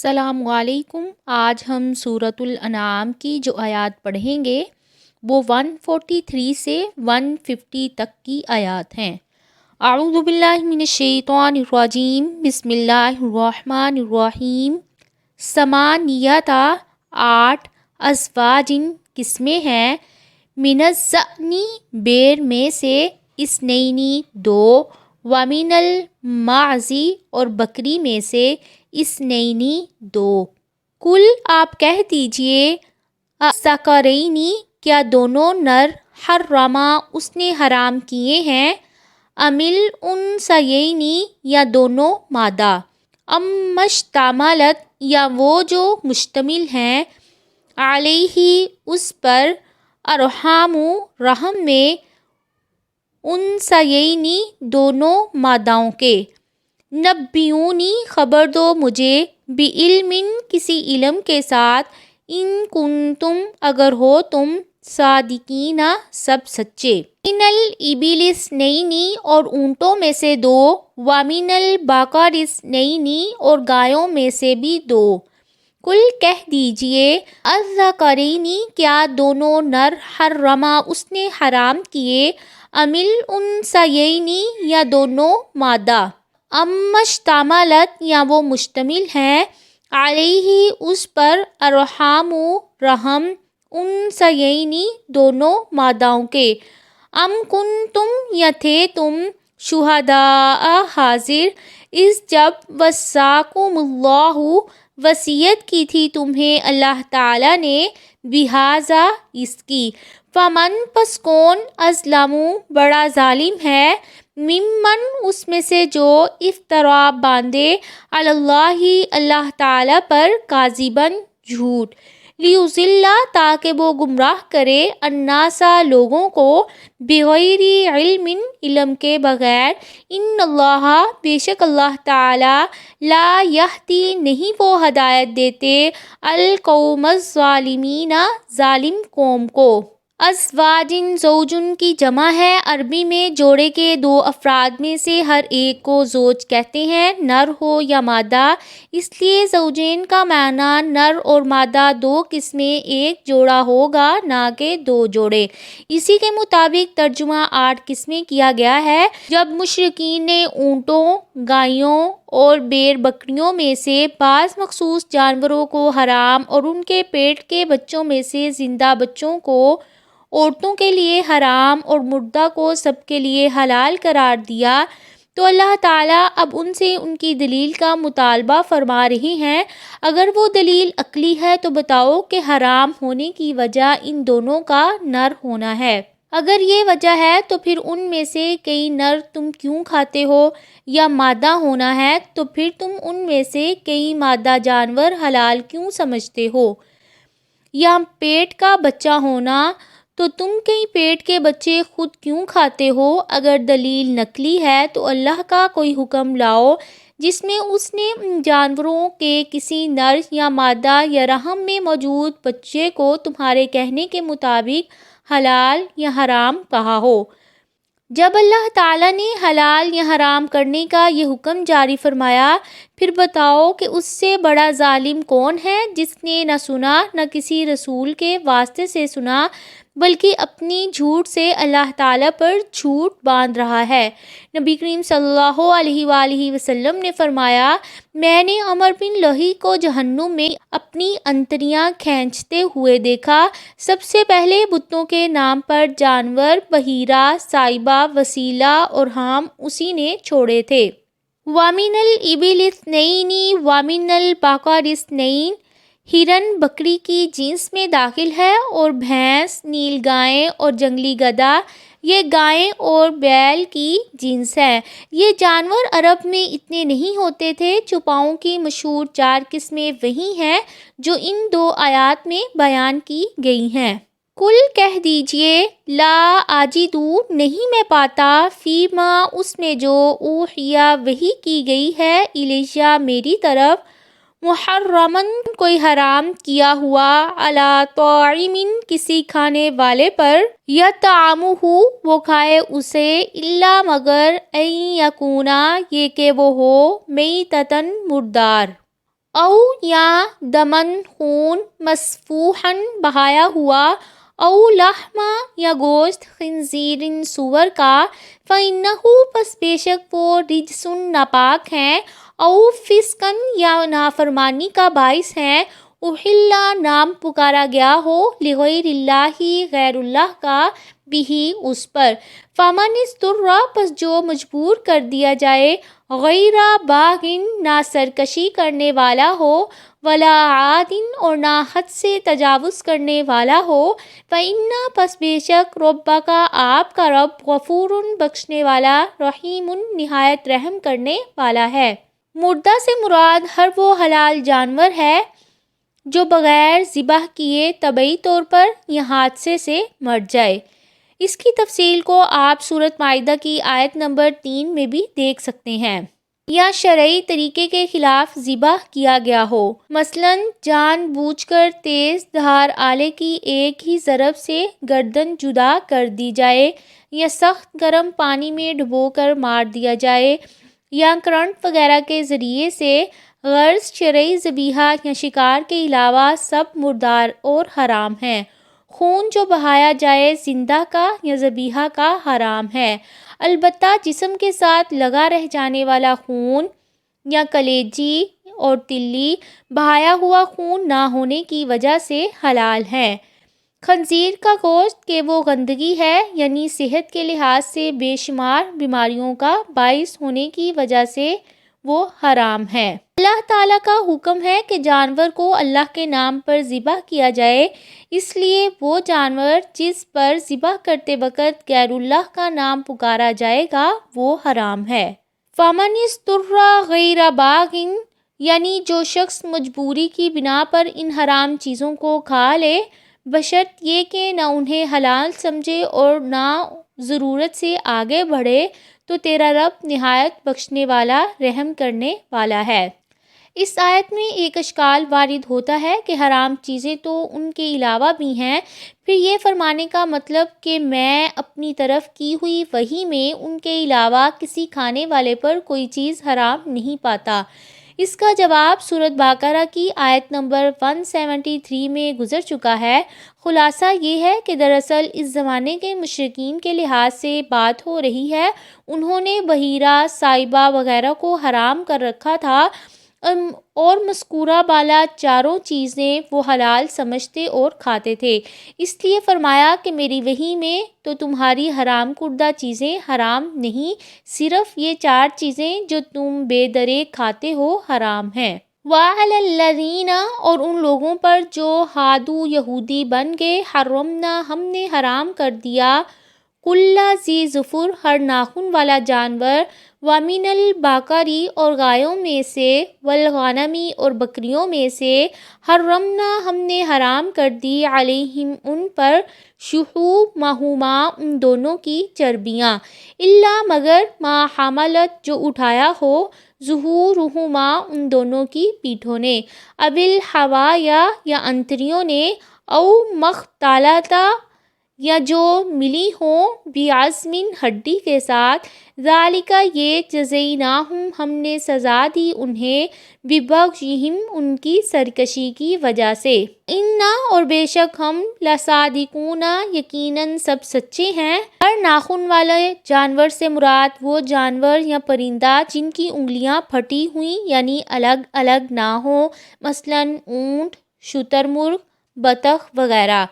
السلام علیکم۔ آج ہم سورۃ الانعام کی جو آیات پڑھیں گے وہ 143 سے 150 تک کی آیات ہیں۔ اعوذ باللہ من الشیطان الرجیم، بسم اللہ الرحمن الرحیم۔ ثمانیۃ 8 ازواجن قسمیں ہیں، من الضأن بیر میں سے، اثنین 2، ومن المعز اور بکری میں سے، اثنین 2۔ کل آپ کہہ دیجئے، الذکرین کیا دونوں نر، حرما اس نے حرام کیے ہیں، ام الانثیین یا دونوں مادہ، ام اشتملت یا وہ جو مشتمل ہیں، علیہ اس پر، ارحام رحم میں، انثیین دونوں ماداؤں کے۔ نبئونی خبر دو مجھے، بعلم کسی علم کے ساتھ، ان کنتم اگر ہو تم، صادقین سب سچے۔ من الابل اثنین اور اونٹوں میں سے 2، ومن البقر اثنین اور گایوں میں سے بھی 2۔ کل کہہ دیجئے، الذکرین کیا دونوں نر، حرما اس نے حرام کیے، ام الانثیین یا دونوں مادہ، ام اشتملت یا وہ مشتمل ہیں، علیہ اس پر، ارحام رحم، انثیین دونوں ماداؤں کے۔ ام کنتم یا تھے تم، شہداء حاضر، اس جب وصاکم اللہ وصیت کی تھی تمہیں اللہ تعالیٰ نے، بہذا اس کی، فمن پس کون، اظلم بڑا ظالم ہے، ممن اس میں سے جو، افترا باندھے، علی اللہ اللہ تعالیٰ پر، کاذبا جھوٹ، لیضل تاکہ وہ گمراہ کرے، الناس لوگوں کو، بغیر علم علم کے بغیر، ان اللہ بے شک اللہ تعالیٰ، لا یہدی نہیں وہ ہدایت دیتے، القوم الظالمین ظالم قوم کو۔ ازواجن زوجن کی جمع ہے، عربی میں جوڑے کے 2 افراد میں سے ہر ایک کو زوج کہتے ہیں، نر ہو یا مادہ، اس لیے زوجین کا معنی نر اور مادہ 2 قسمیں، ایک جوڑا ہوگا نہ کہ 2 جوڑے۔ اسی کے مطابق ترجمہ 8 قسمیں کیا گیا ہے۔ جب مشرکین نے اونٹوں، گایوں اور بیر بکریوں میں سے بعض مخصوص جانوروں کو حرام اور ان کے پیٹ کے بچوں میں سے زندہ بچوں کو عورتوں کے لیے حرام اور مردہ کو سب کے لیے حلال قرار دیا، تو اللہ تعالیٰ اب ان سے ان کی دلیل کا مطالبہ فرما رہے ہیں۔ اگر وہ دلیل عقلی ہے تو بتاؤ کہ حرام ہونے کی وجہ ان دونوں کا نر ہونا ہے۔ اگر یہ وجہ ہے تو پھر ان میں سے کئی نر تم کیوں کھاتے ہو، یا مادہ ہونا ہے تو پھر تم ان میں سے کئی مادہ جانور حلال کیوں سمجھتے ہو، یا پیٹ کا بچہ ہونا تو تم کئی پیٹ کے بچے خود کیوں کھاتے ہو۔ اگر دلیل نقلی ہے تو اللہ کا کوئی حکم لاؤ جس میں اس نے ان جانوروں کے کسی نر یا مادہ یا رحم میں موجود بچے کو تمہارے کہنے کے مطابق حلال یا حرام کہا ہو۔ جب اللہ تعالیٰ نے حلال یا حرام کرنے کا یہ حکم جاری فرمایا، پھر بتاؤ کہ اس سے بڑا ظالم کون ہے، جس نے نہ سنا نہ کسی رسول کے واسطے سے سنا، بلکہ اپنی جھوٹ سے اللہ تعالیٰ پر جھوٹ باندھ رہا ہے۔ نبی کریم صلی اللہ علیہ وآلہ وسلم نے فرمایا، میں نے عمر بن لہی کو جہنم میں اپنی انتڑیاں کھینچتے ہوئے دیکھا۔ سب سے پہلے بتوں کے نام پر جانور، بحیرہ، سائبہ، وسیلہ اور حام اسی نے چھوڑے تھے۔ وَمِنَ الْإِبِلِ اثْنَيْنِ وَمِنَ الْبَقَرِ اثْنَيْنِ ہرن بکری کی جنس میں داخل ہے، اور بھینس، نیل گائیں اور جنگلی گدھا یہ گائیں اور بیل کی جنس ہے۔ یہ جانور عرب میں اتنے نہیں ہوتے تھے۔ چوپاؤں کی مشہور 4 قسمیں وہی ہیں جو ان 2 آیات میں بیان کی گئی ہیں۔ کل کہہ دیجئے، لا اجدو نہیں میں پاتا، فیما اس میں جو، اوحیا وحی کی گئی ہے، الیہ میری طرف، محرمن کوئی حرام کیا ہوا، علی طاعم کسی کھانے والے پر، یطعمہ وہ کھائے اسے، الا مگر، ان یکونا یہ کہ وہ ہو، میتۃ مردار، او یا دمن خون مسفوحن بہایا ہوا، او لحما یا گوشت خنزیر سور کا، فَإِنَّهُ پس بے شک وہ رجس ناپاک ہیں، او فسقن یا نافرمانی کا باعث ہیں، احلا نام پکارا گیا ہو، لغیر اللہ غیر اللہ کا، بھی اس پر، فمن اضطر پس جو مجبور کر دیا جائے، غیر باغن نہ سرکشی کرنے والا ہو، ولا عادن اور نہ حد سے تجاوز کرنے والا ہو، فإن پس بے شک ربک آپ کا رب غفور بخشنے والا، رحیم نہایت رحم کرنے والا ہے۔ مردہ سے مراد ہر وہ حلال جانور ہے جو بغیر ذبح کیے طبعی طور پر یا حادثے سے مر جائے۔ اس کی تفصیل کو آپ سورۃ مائدہ کی آیت نمبر 3 میں بھی دیکھ سکتے ہیں۔ یا شرعی طریقے کے خلاف ذبح کیا گیا ہو، مثلاً جان بوجھ کر تیز دھار آلے کی ایک ہی ضرب سے گردن جدا کر دی جائے، یا سخت گرم پانی میں ڈبو کر مار دیا جائے، یا کرنٹ وغیرہ کے ذریعے سے، غرض شرعی ذبیحہ یا شکار کے علاوہ سب مردار اور حرام ہیں۔ خون جو بہایا جائے زندہ کا یا ذبیحہ کا حرام ہے، البتہ جسم کے ساتھ لگا رہ جانے والا خون یا کلیجی اور تلی بہایا ہوا خون نہ ہونے کی وجہ سے حلال ہے۔ خنزیر کا گوشت کہ وہ گندگی ہے، یعنی صحت کے لحاظ سے بے شمار بیماریوں کا باعث ہونے کی وجہ سے وہ حرام ہے۔ اللہ تعالیٰ کا حکم ہے کہ جانور کو اللہ کے نام پر ذبح کیا جائے، اس لیے وہ جانور جس پر ذبح کرتے وقت غیر اللہ کا نام پکارا جائے گا وہ حرام ہے۔ فَمَنِ اضْطُرَّ غَيْرَ بَاغٍ یعنی جو شخص مجبوری کی بنا پر ان حرام چیزوں کو کھا لے، بشرط یہ کہ نہ انہیں حلال سمجھے اور نہ ضرورت سے آگے بڑھے، تو تیرا رب نہایت بخشنے والا رحم کرنے والا ہے۔ اس آیت میں ایک اشکال وارد ہوتا ہے کہ حرام چیزیں تو ان کے علاوہ بھی ہیں، پھر یہ فرمانے کا مطلب کہ میں اپنی طرف کی ہوئی وحی میں ان کے علاوہ کسی کھانے والے پر کوئی چیز حرام نہیں پاتا۔ اس کا جواب سورۃ بقرہ کی آیت نمبر 173 میں گزر چکا ہے۔ خلاصہ یہ ہے کہ دراصل اس زمانے کے مشرکین کے لحاظ سے بات ہو رہی ہے، انہوں نے بحیرہ، سائبہ وغیرہ کو حرام کر رکھا تھا، اور مذکورہ بالا چاروں چیزیں وہ حلال سمجھتے اور کھاتے تھے، اس لیے فرمایا کہ میری وحی میں تو تمہاری حرام کردہ چیزیں حرام نہیں، صرف یہ 4 چیزیں جو تم بے درے کھاتے ہو حرام ہیں۔ وَعَلَى الَّذِينَ اور ان لوگوں پر جو ہادو یہودی بن گئے، حرمنا ہم نے حرام کر دیا، کل ذی ظفر ہر ناخن والا جانور، وَمِنَ الْبَقَرِ اور گایوں میں سے، وَالْغَنَمِ اور بکریوں میں سے، حرمنا ہم نے حرام کر دی، علیہم ان پر، شحومہما ان دونوں کی چربیاں، الا مگر ما حملت جو اٹھایا ہو، ظہورہما ان دونوں کی پیٹھوں نے، الحوایا یا انتڑیوں نے، او مختلط یا جو ملی ہوں، بعظم ہڈی کے ساتھ، ذالک یہ جزیناہم ہم نے سزا دی انہیں، ببغیہم ان کی سرکشی کی وجہ سے، انا اور بے شک ہم، لصادقون یقیناً سب سچے ہیں۔ ہر ناخن والے جانور سے مراد وہ جانور یا پرندہ جن کی انگلیاں پھٹی ہوئی یعنی الگ الگ نہ ہوں، مثلاً اونٹ، شتر مرغ، بطخ وغیرہ۔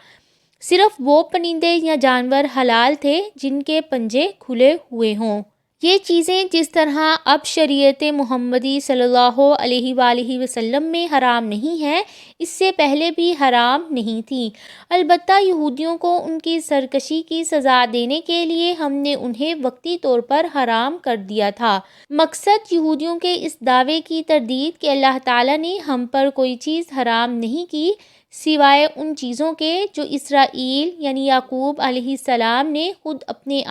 صرف وہ پرندے یا جانور حلال تھے جن کے پنجے کھلے ہوئے ہوں۔ یہ چیزیں جس طرح اب شریعت محمدی صلی اللہ علیہ وآلہ وسلم میں حرام نہیں ہیں، اس سے پہلے بھی حرام نہیں تھیں، البتہ یہودیوں کو ان کی سرکشی کی سزا دینے کے لیے ہم نے انہیں وقتی طور پر حرام کر دیا تھا۔ مقصد یہودیوں کے اس دعوے کی تردید کہ اللہ تعالیٰ نے ہم پر کوئی چیز حرام نہیں کی سوائے ان چیزوں کے جو اسرائیل یعنی یعقوب علیہ السلام نے خود اپنے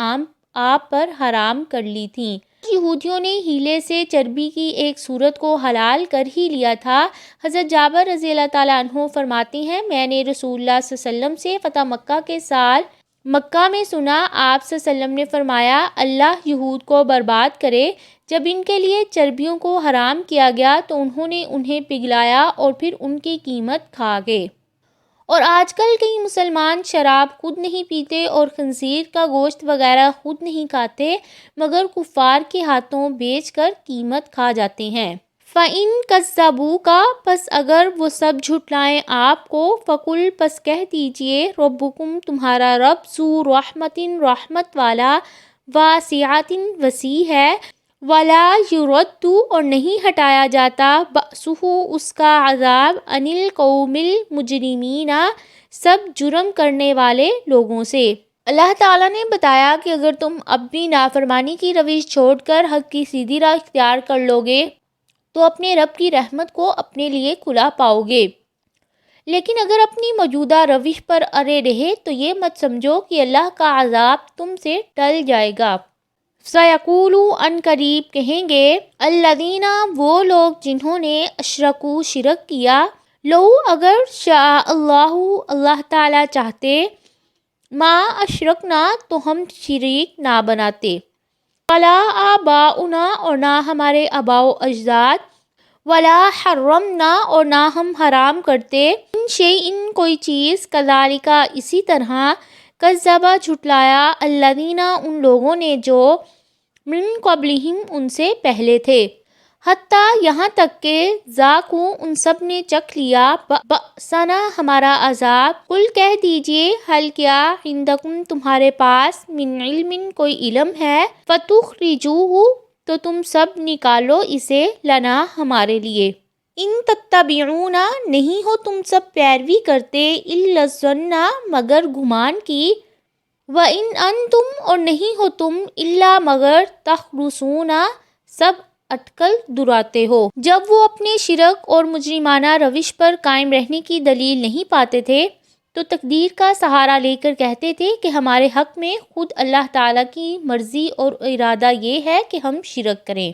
آپ پر حرام کر لی تھیں۔ یہودیوں نے ہیلے سے چربی کی ایک صورت کو حلال کر ہی لیا تھا۔ حضرت جابر رضی اللہ تعالیٰ عنہ فرماتے ہیں، میں نے رسول اللہ صلی اللہ علیہ وسلم سے فتح مکہ کے سال مکہ میں سنا، آپ صلی اللہ علیہ وسلم نے فرمایا، اللہ یہود کو برباد کرے، جب ان کے لیے چربیوں کو حرام کیا گیا تو انہوں نے انہیں پگھلایا اور پھر ان کی قیمت کھا گئے۔ اور آج کل کئی مسلمان شراب خود نہیں پیتے اور خنزیر کا گوشت وغیرہ خود نہیں کھاتے، مگر کفار کے ہاتھوں بیچ کر قیمت کھا جاتے ہیں۔ فَإِن كَذَّبُوكَ پس اگر وہ سب جھٹلائیں آپ کو، فَقُلْ پس کہہ دیجئے، ربکم تمہارا رب ذو رحمتٍ رحمت والا، واسعۃ وسیع ہے، ولا یرد اور نہیں ہٹایا جاتا، بأسہ اس کا عذاب، عن القوم المجرمین سب جرم کرنے والے لوگوں سے۔ اللہ تعالیٰ نے بتایا کہ اگر تم اپنی نافرمانی کی روش چھوڑ کر حق کی سیدھی راہ اختیار کر لو گے تو اپنے رب کی رحمت کو اپنے لیے کھلا پاؤ گے، لیکن اگر اپنی موجودہ روش پر اڑے رہے تو یہ مت سمجھو کہ اللہ کا عذاب تم سے ٹل جائے گا۔ سَيَقُولُ ان قریب کہیں گے، الذین وہ لوگ جنہوں نے اشرکوا شرک کیا، لو اگر شاء اللہ اللہ تعالیٰ چاہتے، ما اشرکنا تو ہم شریک نہ بناتے، ولا آباؤنا اور نہ ہمارے آباء و اجداد، ولا حرمنا اور نہ ہم حرام کرتے، من شیء کوئی چیز، کذالک اسی طرح، کذب جھٹلایا، الذین ان لوگوں نے جو، من قبلہم ان سے پہلے تھے، حتیٰ یہاں تک کہ ذاقوا ان سب نے چکھ لیا، بأسنا ہمارا عذاب، قل کہہ دیجئے، حل کیا، عندکم تمہارے پاس، من علم کوئی علم ہے، فتخرجوہ تو تم سب نکالو اسے، لنا ہمارے لیے، ان تتبعون نہیں ہو تم سب پیروی کرتے، الا الظن مگر گمان کی، وَإِنْ أَنْتُمْ اور نہیں ہو تم، إِلَّا مگر تَخْرُصُونَ سب اٹکل دراتے ہو۔ جب وہ اپنے شرک اور مجرمانہ روش پر قائم رہنے کی دلیل نہیں پاتے تھے تو تقدیر کا سہارا لے کر کہتے تھے کہ ہمارے حق میں خود اللہ تعالیٰ کی مرضی اور ارادہ یہ ہے کہ ہم شرک کریں،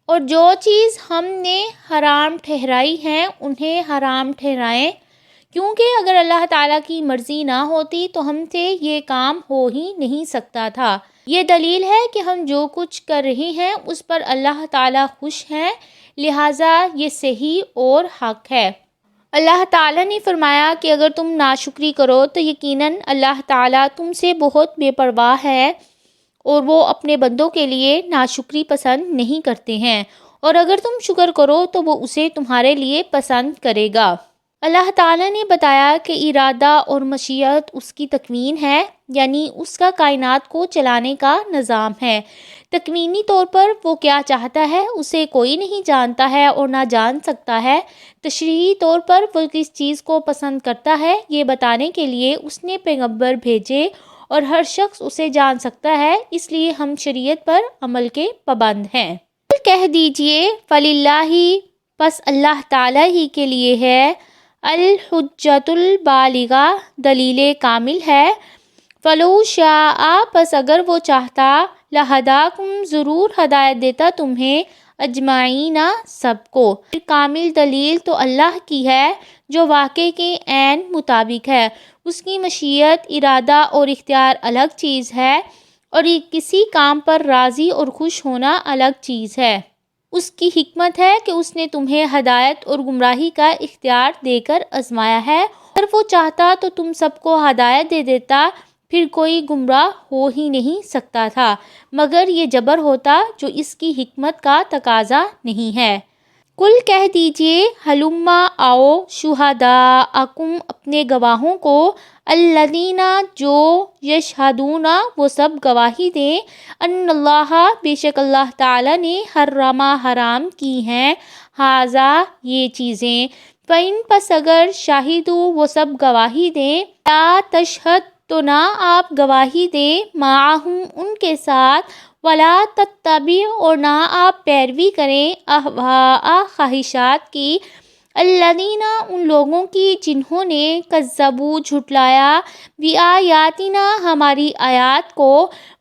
اور جو چیز ہم نے حرام ٹھہرائی ہیں انہیں حرام ٹھہرائیں، کیونکہ اگر اللہ تعالیٰ کی مرضی نہ ہوتی تو ہم سے یہ کام ہو ہی نہیں سکتا تھا۔ یہ دلیل ہے کہ ہم جو کچھ کر رہے ہیں اس پر اللہ تعالیٰ خوش ہیں، لہٰذا یہ صحیح اور حق ہے۔ اللہ تعالیٰ نے فرمایا کہ اگر تم ناشکری کرو تو یقیناً اللہ تعالیٰ تم سے بہت بے پرواہ ہے اور وہ اپنے بندوں کے لیے ناشکری پسند نہیں کرتے ہیں، اور اگر تم شکر کرو تو وہ اسے تمہارے لیے پسند کرے گا۔ اللہ تعالیٰ نے بتایا کہ ارادہ اور مشیت اس کی تکوین ہے، یعنی اس کا کائنات کو چلانے کا نظام ہے۔ تکوینی طور پر وہ کیا چاہتا ہے اسے کوئی نہیں جانتا ہے اور نہ جان سکتا ہے۔ تشریعی طور پر وہ کس چیز کو پسند کرتا ہے یہ بتانے کے لیے اس نے پیغمبر بھیجے اور ہر شخص اسے جان سکتا ہے، اس لیے ہم شریعت پر عمل کے پابند ہیں۔ کہہ دیجئے، فَلِلَّهِ پس اللہ تعالیٰ ہی کے لیے ہے، الحجۃ البالغہ دلیل کامل ہے، فلو شاء پس اگر وہ چاہتا، لہداکم ضرور ہدایت دیتا تمہیں، اجمعین سب کو۔ کامل دلیل تو اللہ کی ہے جو واقعے کے عین مطابق ہے، اس کی مشیت، ارادہ اور اختیار الگ چیز ہے، اور کسی کام پر راضی اور خوش ہونا الگ چیز ہے۔ اس کی حکمت ہے کہ اس نے تمہیں ہدایت اور گمراہی کا اختیار دے کر آزمایا ہے، اگر وہ چاہتا تو تم سب کو ہدایت دے دیتا، پھر کوئی گمراہ ہو ہی نہیں سکتا تھا، مگر یہ جبر ہوتا جو اس کی حکمت کا تقاضا نہیں ہے۔ کل کہہ دیجئے، ہلما آؤ، شہداءکم اپنے گواہوں کو، الذین جو، یشہدون وہ سب گواہی دیں، ان اللہ بے شک اللہ تعالیٰ نے، حرم حرام کی ہیں، ھذا یہ چیزیں، فإن پس اگر، شاہدوا وہ سب گواہی دیں، لا تشہد تو نہ آپ گواہی دیں، معہم ان کے ساتھ، ولا تتبع اور نہ آپ پیروی کریں، اہواء خواہشات کی، الذین ان لوگوں کی جنہوں نے، کذبوا جھٹلایا، بآیاتنا ہماری آیات کو،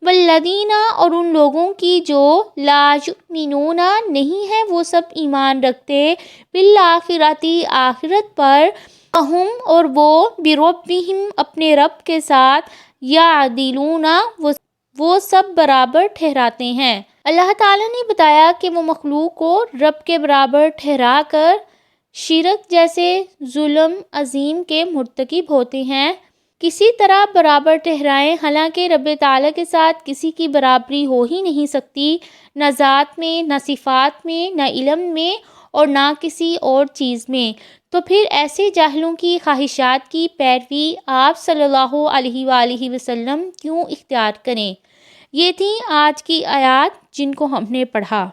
والذین اور ان لوگوں کی جو، لا یؤمنون نہیں ہے وہ سب ایمان رکھتے، بالآخرۃ آخرت پر، ہم اور وہ، بربہم اپنے رب کے ساتھ، یعدلون وہ سب برابر ٹھہراتے ہیں۔ اللہ تعالیٰ نے بتایا کہ وہ مخلوق کو رب کے برابر ٹھہرا کر شرک جیسے ظلم عظیم کے مرتکب ہوتے ہیں۔ کسی طرح برابر ٹھہرائیں، حالانکہ رب تعالیٰ کے ساتھ کسی کی برابری ہو ہی نہیں سکتی، نہ ذات میں، نہ صفات میں، نہ علم میں، اور نہ کسی اور چیز میں۔ تو پھر ایسے جاہلوں کی خواہشات کی پیروی آپ صلی اللہ علیہ وآلہ وسلم کیوں اختیار کریں؟ یہ تھیں آج کی آیات جن کو ہم نے پڑھا۔